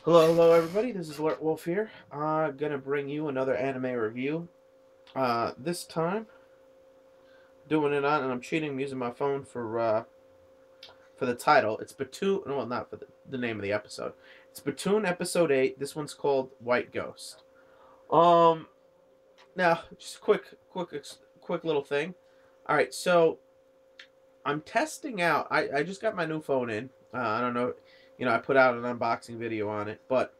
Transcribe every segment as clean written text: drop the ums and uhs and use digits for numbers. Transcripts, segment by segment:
Hello, hello, everybody. This is alertwolf here. I'm gonna bring you another anime review. This time doing it on, and I'm cheating. I'm using my phone for the title. It's BTOOOM. Well, not for the name of the episode. It's BTOOOM episode 8. This one's called White Ghost. Um, Now just quick little thing. All right, so I'm testing out. I just got my new phone in. I don't know. I put out an unboxing video on it, but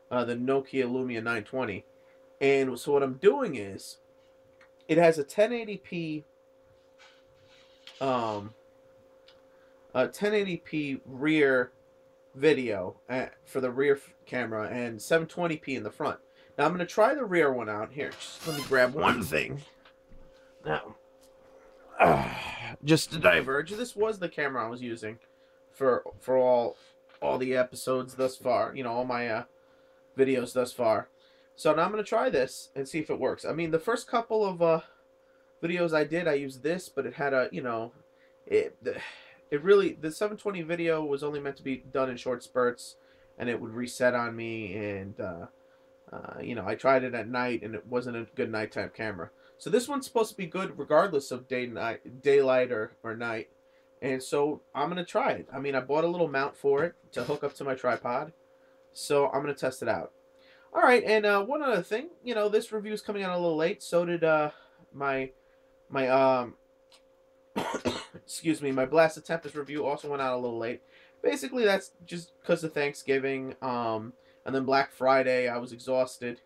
the Nokia Lumia 920. And so what I'm doing is it has a 1080p 1080p rear video for the rear camera and 720p in the front. Now I'm going to try the rear one out here. Just let me grab one thing. Now, just to diverge, this was the camera I was using for all the episodes thus far. All my videos thus far. So now I'm going to try this and see if it works. I mean, the first couple of videos I used this, but it had it really, the 720 video was only meant to be done in short spurts, and it would reset on me, and I tried it at night, and it wasn't a good nighttime camera. So this one's supposed to be good regardless of daylight or night, and so I'm gonna try it. I mean, I bought a little mount for it to hook up to my tripod, so I'm gonna test it out. All right, and one other thing, this review is coming out a little late. So did my my excuse me, my Blasted Tempest review also went out a little late. Basically, that's just because of Thanksgiving, and then Black Friday. I was exhausted,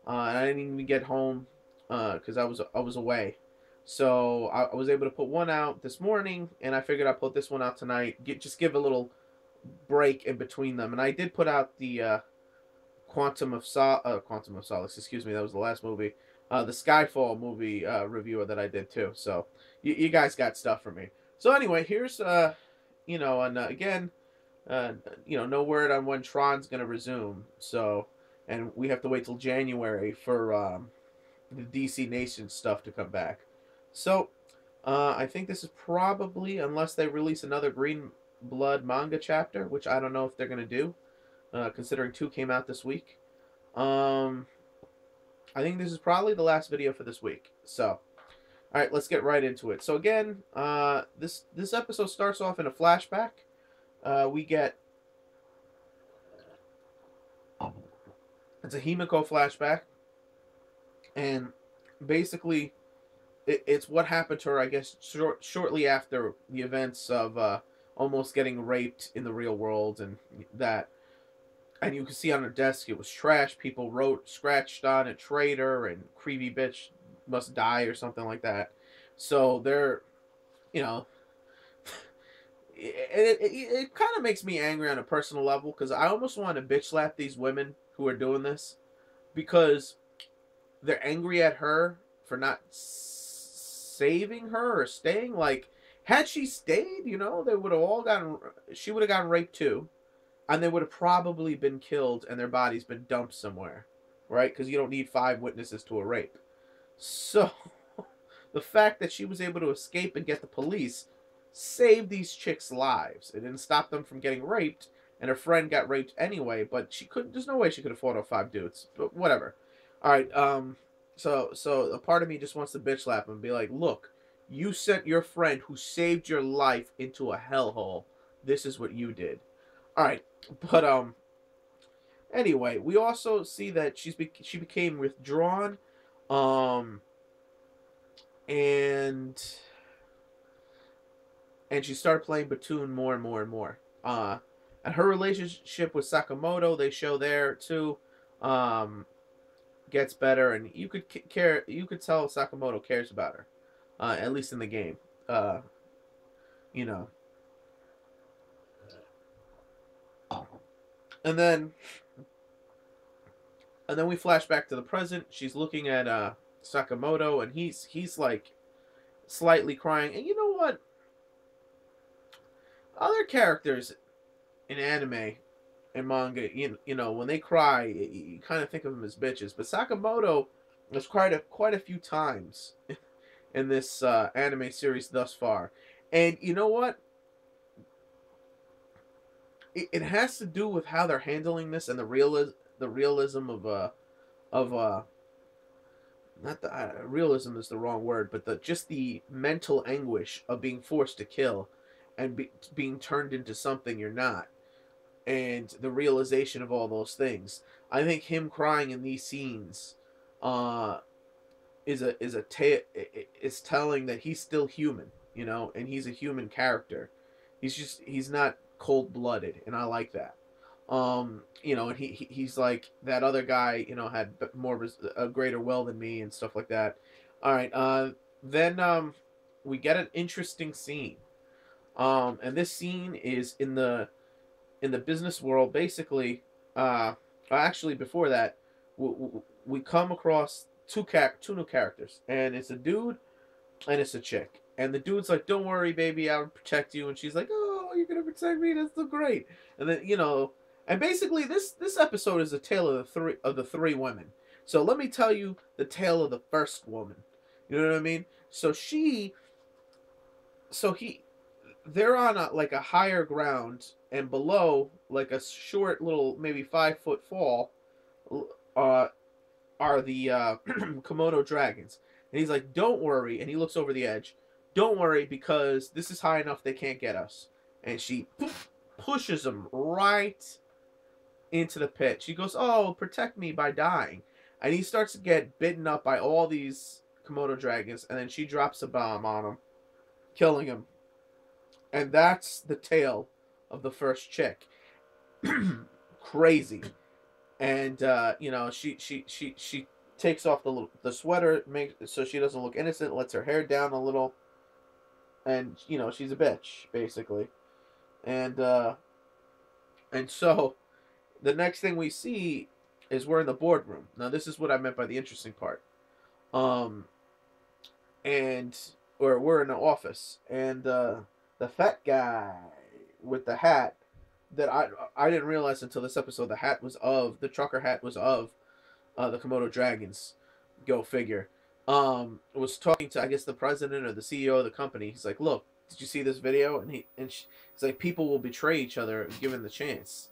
and I didn't even get home because I was away. So I was able to put one out this morning, and I figured I'd put this one out tonight. Just give a little break in between them, and I did put out the Quantum of Solace. Excuse me, that was the last movie. The Skyfall movie reviewer that I did too. So you guys got stuff for me. So anyway, here's and again, no word on when Tron's gonna resume. So, and we have to wait till January for the DC Nation stuff to come back. So, I think this is probably, unless they release another Green Blood manga chapter, which I don't know if they're gonna do, considering 2 came out this week. I think this is probably the last video for this week. So, all right, let's get right into it. So again, this episode starts off in a flashback. We get it's a Himiko flashback, and basically, it's what happened to her. I guess shortly after the events of almost getting raped in the real world, and that. And you can see on her desk it was trash. People wrote, scratched on it, traitor and creepy bitch must die or something like that. So they're, you know, it kind of makes me angry on a personal level because I almost want to bitch slap these women who are doing this because they're angry at her for not saving her or staying. Like, had she stayed, they would have all gotten, she would have gotten raped too, and they would have probably been killed and their bodies been dumped somewhere, right? Because you don't need 5 witnesses to a rape. So the fact that she was able to escape and get the police saved these chicks' lives. It didn't stop them from getting raped, and her friend got raped anyway. But she couldn't. There's no way she could have fought off 5 dudes. But whatever. All right. So a part of me just wants to bitch slap him and be like, look, you sent your friend who saved your life into a hellhole. This is what you did. All right. But anyway, we also see that she became withdrawn, and she started playing BTOOOM more and more and more. And her relationship with Sakamoto, they show there too, gets better, and you could tell Sakamoto cares about her, at least in the game. You know. And then we flash back to the present. She's looking at Sakamoto, and he's like slightly crying. And you know what? Other characters in anime and manga, when they cry, you kind of think of them as bitches. But Sakamoto has cried quite a few times in this anime series thus far. And you know what? it has to do with how they're handling this and the realism of not the realism is the wrong word, but the just the mental anguish of being forced to kill and being turned into something you're not, and the realization of all those things. I think him crying in these scenes uh is telling that he's still human, you know, and he's a human character. He's not cold blooded, and I like that. You know, and he's like that other guy, you know, had more of a greater will than me and stuff like that. All right, then we get an interesting scene. And this scene is in the business world, basically. Actually, before that, we come across two new characters, and it's a dude and it's a chick. And the dude's like, "Don't worry, baby, I'll protect you," and she's like, "Oh, you're gonna protect me? That's so great." And then, you know, and basically this episode is a tale of the three women. So let me tell you the tale of the first woman. You know what I mean? So so he, they're on like a higher ground, and below, like a short little maybe 5 foot fall, uh, are the Komodo dragons. And he's like, "Don't worry." And he looks over the edge. "Don't worry, because this is high enough they can't get us." And she pushes him right into the pit. She goes, "Oh, protect me by dying." And he starts to get bitten up by all these Komodo dragons. And then she drops a bomb on him, killing him. And that's the tale of the first chick. Crazy. And you know, she takes off the sweater, so she doesn't look innocent, lets her hair down a little, and you know, she's a bitch basically. And so the next thing we see is we're in the boardroom. Now this is what I meant by the interesting part. Um, and or we're in the office, and the fat guy with the hat that I didn't realize until this episode, the trucker hat was of the Komodo dragons. Go figure. Was talking to, I guess, the president or the CEO of the company. He's like, "Look, did you see this video?" And he's like, "People will betray each other given the chance."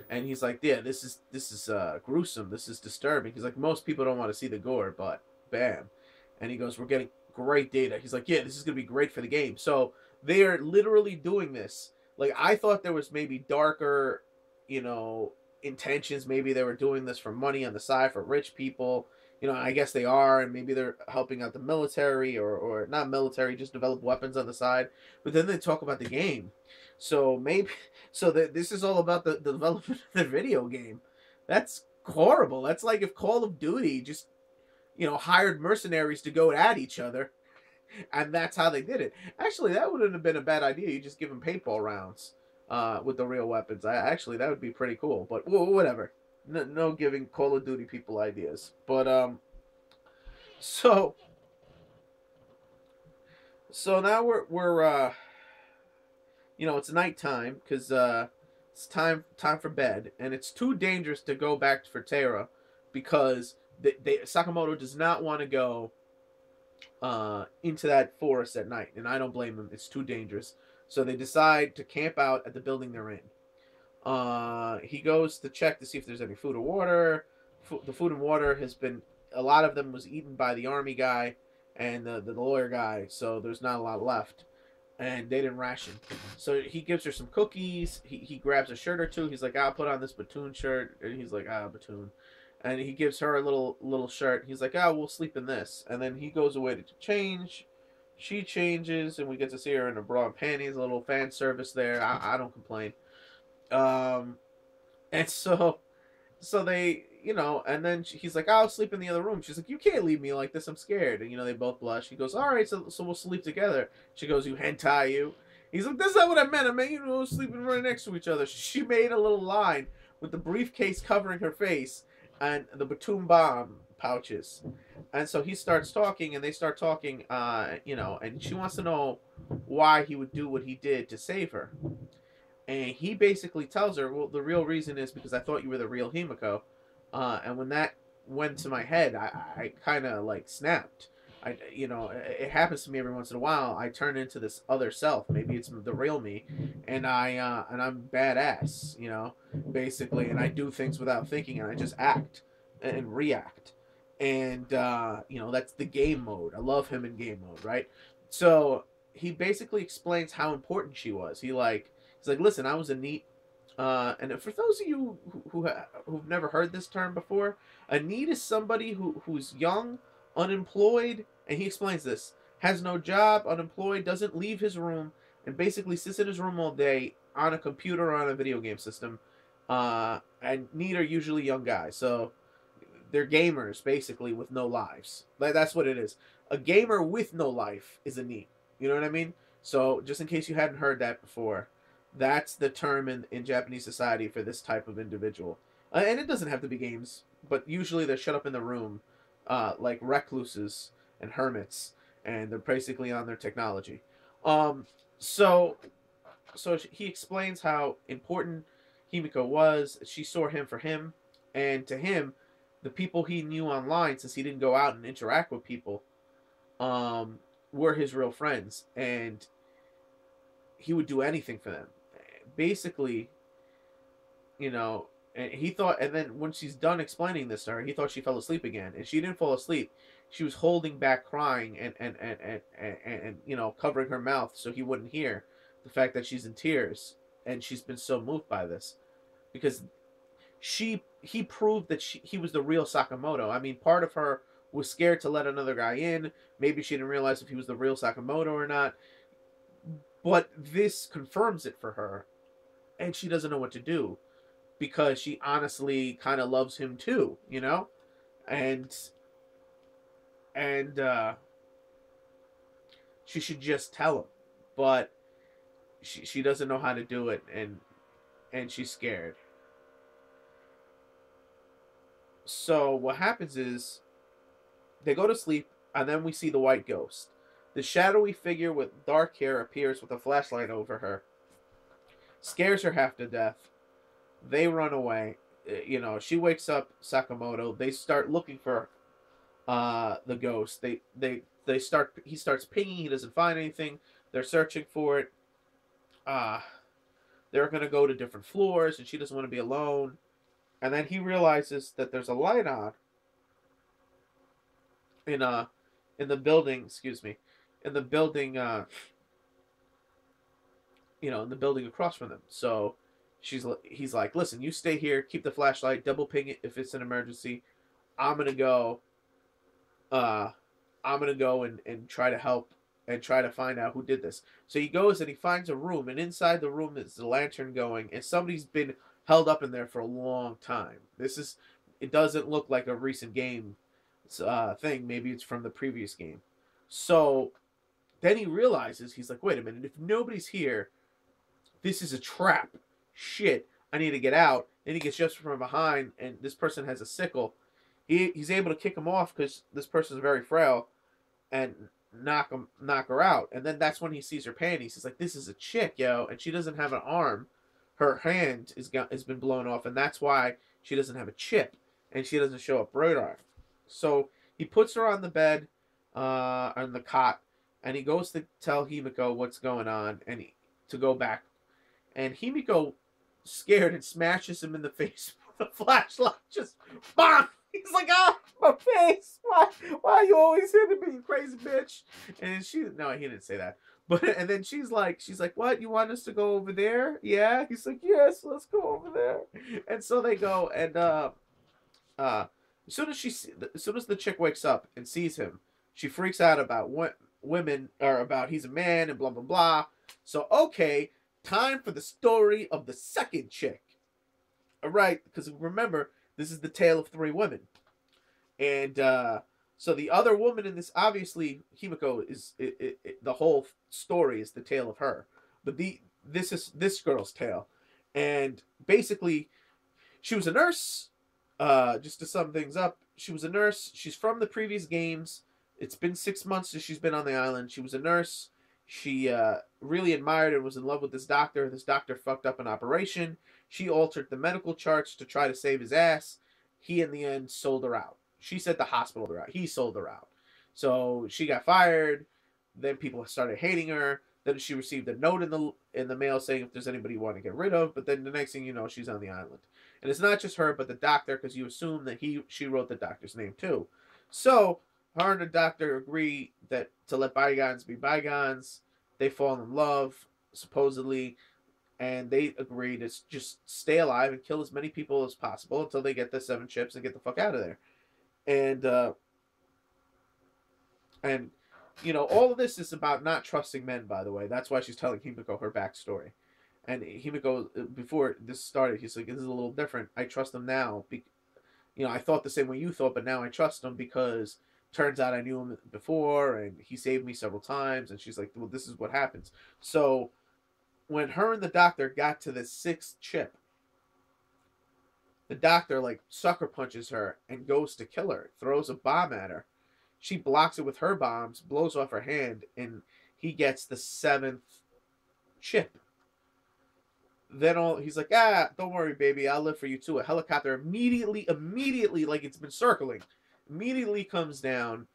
And he's like, "Yeah, this is gruesome. This is disturbing." He's like, "Most people don't want to see the gore, but bam." And he goes, "We're getting great data." He's like, "Yeah, this is gonna be great for the game." So they are literally doing this. Like, I thought there was maybe darker, you know, intentions. Maybe they were doing this for money on the side for rich people. You know, I guess they are, and maybe they're helping out the military, or not military, just develop weapons on the side. But then they talk about the game. So maybe, so that this is all about the development of the video game. That's horrible. That's like if Call of Duty just, you know, hired mercenaries to go at each other, and that's how they did it. Actually, that wouldn't have been a bad idea. You just give them paintball rounds with the real weapons. Actually, that would be pretty cool. But whatever. No giving Call of Duty people ideas. But so now we're you know, it's nighttime because it's time for bed, and it's too dangerous to go back for Terra because Sakamoto does not want to go into that forest at night, and I don't blame him. It's too dangerous. So they decide to camp out at the building they're in. He goes to check to see if there's any food or water. The food and water has been, a lot of them was eaten by the army guy and the lawyer guy, so there's not a lot left. And they didn't ration. So he gives her some cookies. He grabs a shirt or two. He's like, "I'll put on this Batoon shirt." And he's like, "Ah, Batoon." And he gives her a little shirt. He's like, "Oh, we'll sleep in this." And then he goes away to change. She changes, and we get to see her in a bra and panties. A little fan service there. I don't complain. Um, and so they, you know, and then he's like, "I'll sleep in the other room." She's like, "You can't leave me like this. I'm scared." And, you know, they both blush. He goes, "All right, so we'll sleep together." She goes, "You hentai, you." He's like, "That's not what I meant. I meant, you know, sleeping right next to each other." She made a little line with the briefcase covering her face and the Batum bomb pouches. And so he starts talking, and they start talking, you know, and she wants to know why he would do what he did to save her. And he basically tells her, "Well, the real reason is because I thought you were the real Himiko." And when that went to my head, I kind of like snapped. it happens to me every once in a while. I turn into this other self. Maybe it's the real me, and I'm badass, basically, and I do things without thinking, and I just act and react, and that's the game mode. I love him in game mode, right? So he basically explains how important she was. He's like, listen, I was a neat. And for those of you who've never heard this term before, a need is somebody who's young, unemployed, and he explains this, has no job, unemployed, doesn't leave his room, and basically sits in his room all day on a computer or on a video game system. And need are usually young guys, so they're gamers basically with no lives. That's what it is. A gamer with no life is a need. You know what I mean? So just in case you hadn't heard that before, that's the term in Japanese society for this type of individual. And it doesn't have to be games, but usually they're shut up in the room, like recluses and hermits, and they're basically on their technology. Um, so so he explains how important Himiko was. She saw him for him, and to him, the people he knew online, since he didn't go out and interact with people, um, were his real friends, and he would do anything for them. Basically, and he thought, and then when she's done explaining this to her, he thought she fell asleep again, and she didn't fall asleep. She was holding back crying and covering her mouth so he wouldn't hear the fact that she's in tears, and she's been so moved by this because he proved that he was the real Sakamoto. I mean, part of her was scared to let another guy in. Maybe she didn't realize if he was the real Sakamoto or not. But this confirms it for her, and she doesn't know what to do because she honestly kind of loves him too, and and she should just tell him, but she doesn't know how to do it, and she's scared. So what happens is they go to sleep, and then we see the white ghost. The shadowy figure with dark hair appears with a flashlight over her, scares her half to death. They run away. She wakes up Sakamoto. They start looking for the ghost. They start. He starts pinging. He doesn't find anything. They're searching for it. Uh, they're gonna go to different floors, and she doesn't want to be alone. And then he realizes that there's a light on in in the building. Excuse me, in the building. In the building across from them. So he's like, listen, you stay here, keep the flashlight, double ping it if it's an emergency. I'm gonna go. Uh, I'm gonna go and try to help and try to find out who did this. So he goes and he finds a room, and inside the room is the lantern going, and somebody's been held up in there for a long time. It doesn't look like a recent game thing. Maybe it's from the previous game. So then he realizes, he's like, wait a minute, if nobody's here, this is a trap. Shit, I need to get out. And he gets just from behind, and this person has a sickle. He's able to kick him off because this person's very frail, and knock her out. And then that's when he sees her panties. He's like, "This is a chick, yo," and she doesn't have an arm. Her hand has been blown off, and that's why she doesn't have a chip, and she doesn't show up radar. So he puts her on the bed, on the cot, and he goes to tell Himiko what's going on, and to go back. And Himiko, scared, and smashes him in the face with a flashlight. Just bam! He's like, ah, my face. Why are you always hitting me, you crazy bitch? And no, he didn't say that. But and then she's like, what? You want us to go over there? Yeah. He's like, yes, let's go over there. And so they go, and uh, as soon as the chick wakes up and sees him, she freaks out about what women, or about he's a man and blah blah blah. So okay, time for the story of the second chick. All right, because remember, this is the tale of three women, and so the other woman in this, obviously, Himiko is the whole story is the tale of her, but this is this girl's tale, and basically, she was a nurse. Just to sum things up, she was a nurse. She's from the previous games. It's been 6 months since she's been on the island. She was a nurse. She really admired and was in love with this doctor. This doctor fucked up an operation. She altered the medical charts to try to save his ass. He, in the end, sold her out. She said the hospital her out. He sold her out. So she got fired. Then people started hating her. Then she received a note in the mail saying if there's anybody you want to get rid of. But then the next thing you know, she's on the island. And it's not just her, but the doctor, because you assume that she wrote the doctor's name too. So her and the doctor agree that to let bygones be bygones. They fall in love, supposedly, and they agree to just stay alive and kill as many people as possible until they get the 7 ships and get the fuck out of there. And you know, all of this is about not trusting men, by the way. That's why she's telling Himiko her backstory. And Himiko, before this started, he's like, this is a little different. I trust him now. You know, I thought the same way you thought, but now I trust him because turns out I knew him before, and he saved me several times. And she's like, well, this is what happens. So when her and the doctor got to the 6th ship, the doctor, like, sucker punches her and goes to kill her, throws a bomb at her. She blocks it with her bombs, blows off her hand, and he gets the 7th chip. Then he's like, don't worry, baby, I'll live for you too. A helicopter immediately, like it's been circling, immediately comes down,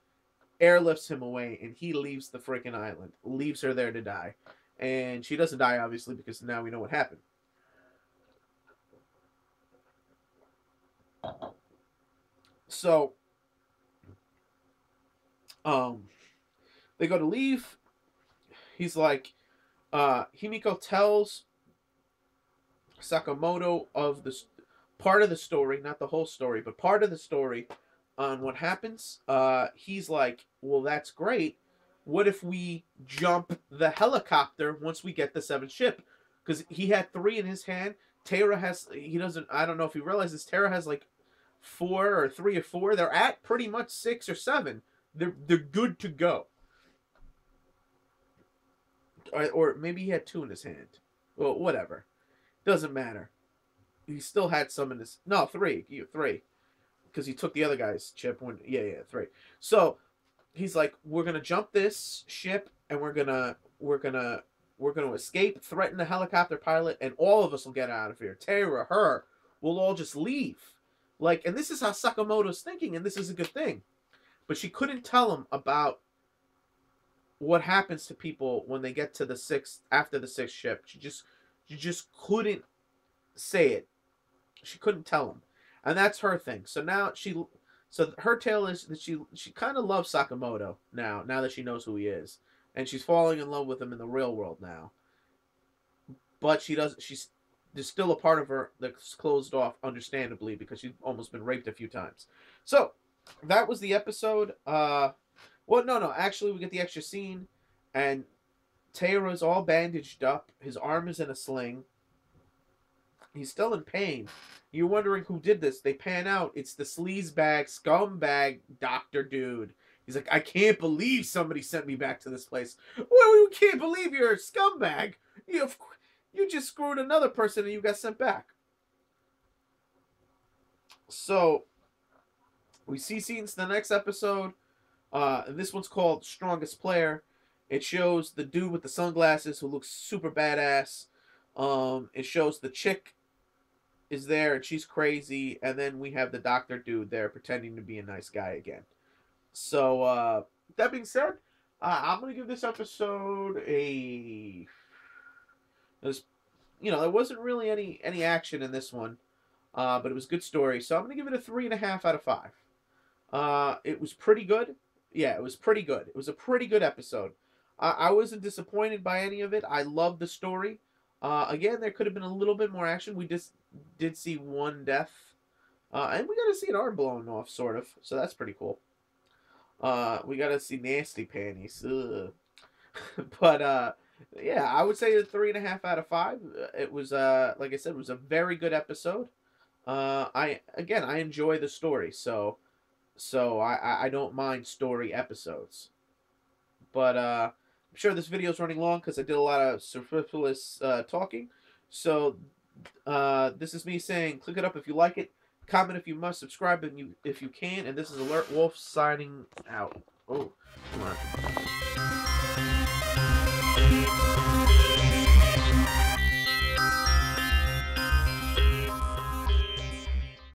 airlifts him away, and he leaves the freaking island, leaves her there to die. And she doesn't die, obviously, because now we know what happened. So they go to leave. He's like, Himiko tells Sakamoto of the part of the story, not the whole story, but part of the story on what happens. He's like, well, that's great. What if we jump the helicopter once we get the 7th ship? Because he had 3 in his hand. Tara has, I don't know if he realizes Tara has like 4 or 3 or 4. They're at pretty much 6 or 7. They're good to go. Or maybe he had 2 in his hand. Well, whatever. Doesn't matter. He still had some in his... No, 3. 3. Because he took the other guy's chip. Yeah, 3. So he's like, we're going to jump this ship, and we're going to escape, threaten the helicopter pilot, and all of us will get out of here. Tara, her, we'll all just leave. Like, and this is how Sakamoto's thinking, and this is a good thing. But she couldn't tell him about what happens to people when they get to the 6th, after the 6th ship. She just couldn't say it. She couldn't tell him. And that's her thing. So now so her tale is that she kind of loves Sakamoto now that she knows who he is. And she's falling in love with him in the real world now. But there's still a part of her that's closed off, understandably, because she's almost been raped a few times. So that was the episode. Well, no. Actually, we get the extra scene, and Taira's all bandaged up. His arm is in a sling. He's still in pain. You're wondering who did this. They pan out. It's the sleazebag, scumbag doctor dude. He's like, I can't believe somebody sent me back to this place. Well, you can't believe you're a scumbag. You just screwed another person and you got sent back. So we see scenes in the next episode. And this one's called Strongest Player. It shows the dude with the sunglasses who looks super badass. It shows the chick is there and she's crazy. And then we have the doctor dude there pretending to be a nice guy again. So, that being said, I'm going to give this episode there wasn't really any action in this one. But it was a good story. So I'm going to give it a 3.5 out of 5. It was pretty good. Yeah, it was pretty good. It was a pretty good episode. I wasn't disappointed by any of it. I loved the story. Again, there could have been a little bit more action. We just did see 1 death. And we got to see an arm blown off, sort of. So that's pretty cool. We got to see nasty panties. But, yeah, I would say a 3.5 out of 5. It was, like I said, it was a very good episode. I enjoy the story, so I don't mind story episodes. But I'm sure this video is running long because I did a lot of superfluous talking. So this is me saying, click it up if you like it, comment if you must, subscribe if you can, and this is alertwolf signing out. Oh, come on.